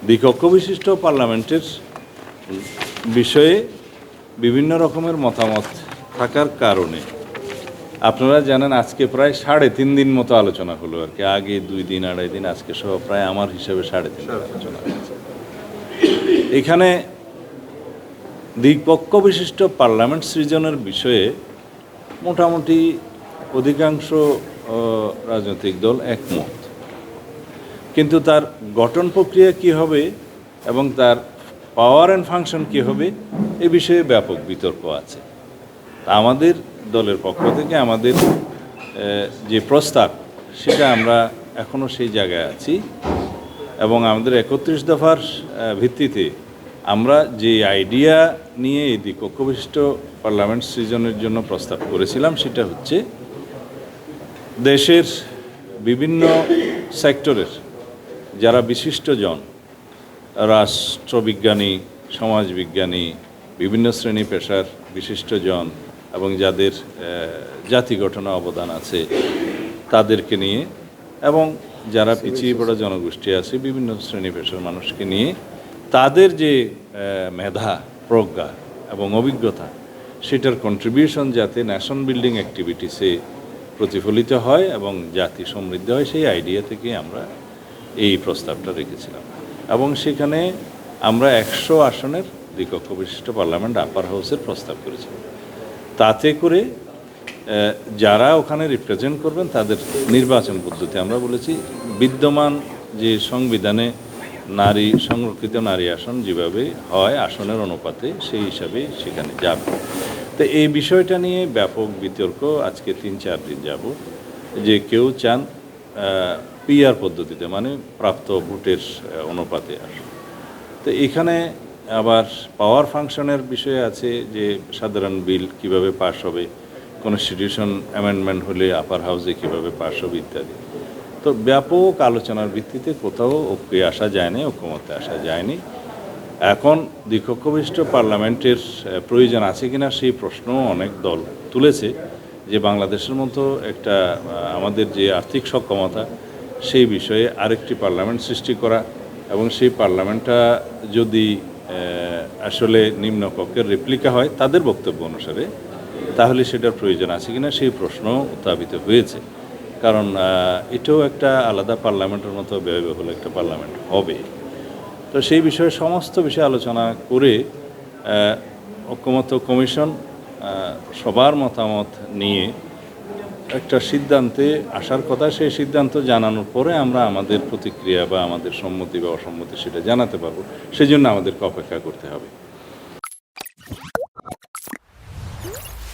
দ্বিকক্ষ বিশিষ্ট পার্লামেন্টের বিষয়ে বিভিন্ন রকমের মতামত থাকার কারণে আপনারা জানেন আজকে প্রায় 3.5 দিন মতো আলোচনা হলো আর কি। আগে 2 দিন 2.5 দিন, আজকে সহ প্রায় আমার হিসাবে 3.5 দিন আলোচনা হয়েছে। এখানে দ্বিপক্ষ বিশিষ্ট পার্লামেন্ট সৃজনের বিষয়ে মোটামুটি অধিকাংশ রাজনৈতিক দল একমত, কিন্তু তার গঠন প্রক্রিয়া কি হবে এবং তার পাওয়ার অ্যান্ড ফাংশন কি হবে এ বিষয়ে ব্যাপক বিতর্ক আছে। আমাদের দলের পক্ষ থেকে আমাদের যে প্রস্তাব সেটা আমরা এখনও সেই জায়গায় আছি এবং আমাদের 31 দফার ভিত্তিতে আমরা যে আইডিয়া নিয়ে এই দ্বিকক্ষ বিশিষ্ট পার্লামেন্ট সৃজনের জন্য প্রস্তাব করেছিলাম সেটা হচ্ছে দেশের বিভিন্ন সেক্টরের যারা বিশিষ্টজন, রাষ্ট্রবিজ্ঞানী, সমাজবিজ্ঞানী, বিভিন্ন শ্রেণী পেশার বিশিষ্টজন এবং যাদের জাতি গঠনে অবদান আছে তাদেরকে নিয়ে এবং যারা পিছিয়ে পড়া জনগোষ্ঠী আছে বিভিন্ন শ্রেণী পেশার মানুষকে নিয়ে তাদের যে মেধা, প্রজ্ঞা এবং অভিজ্ঞতা সেটার কন্ট্রিবিউশন যাতে ন্যাশন বিল্ডিং অ্যাক্টিভিটিসে প্রতিফলিত হয় এবং জাতি সমৃদ্ধ হয়, সেই আইডিয়া থেকে আমরা এই প্রস্তাবটা রেখেছিলাম। এবং সেখানে আমরা 100 আসনের দ্বিকক্ষ বিশিষ্ট পার্লামেন্ট আপার হাউসের প্রস্তাব করেছিলাম। তাতে করে যারা ওখানে রিপ্রেজেন্ট করবেন তাদের নির্বাচন পদ্ধতি আমরা বলেছি বিদ্যমান যে সংবিধানে নারী সংরক্ষিত নারী আসন যেভাবে হয় আসনের অনুপাতে সেই হিসাবে সেখানে যাবে। তো এই বিষয়টা নিয়ে ব্যাপক বিতর্ক আজকে 3-4 দিন যাব, যে কেউ চান পিআর পদ্ধতিতে মানে প্রাপ্ত ভোটের অনুপাতে আসন। তো এখানে আবার পাওয়ার ফাংশনের বিষয় আছে যে সাধারণ বিল কিভাবে পাস হবে, কনস্টিটিউশন অ্যামেন্ডমেন্ট হলে আপার হাউসে কীভাবে পাস হবে ইত্যাদি। তো ব্যাপক আলোচনার ভিত্তিতে কোথাও ঐক্যে আসা যায়নি, ঐক্যমতে আসা যায়নি। এখন দ্বিকক্ষ বিশিষ্ট পার্লামেন্টের প্রয়োজন আছে কিনা সেই প্রশ্ন অনেক দল তুলেছে, যে বাংলাদেশের মতো একটা আমাদের যে আর্থিক সক্ষমতা সেই বিষয়ে আরেকটি পার্লামেন্ট সৃষ্টি করা এবং সেই পার্লামেন্টটা যদি আসলে নিম্নকক্ষের রেপ্লিকা হয় তাদের বক্তব্য অনুসারে, তাহলে সেটার প্রয়োজন আছে কিনা সেই প্রশ্ন উত্থাপিত হয়েছে। কারণ এটাও একটা আলাদা পার্লামেন্টের মতো ব্যয়বহুল একটা পার্লামেন্ট হবে। তো সেই বিষয়ে সমস্ত বিষয়ে আলোচনা করে ঐকমত্য কমিশন সবার মতামত নিয়ে একটা সিদ্ধান্তে আসার কথা। সেই সিদ্ধান্ত জানানোর পরে আমরা আমাদের প্রতিক্রিয়া বা আমাদের সম্মতি বা অসম্মতি সেটা জানাতে পারবো, সেই জন্য আমাদেরকে অপেক্ষা করতে হবে।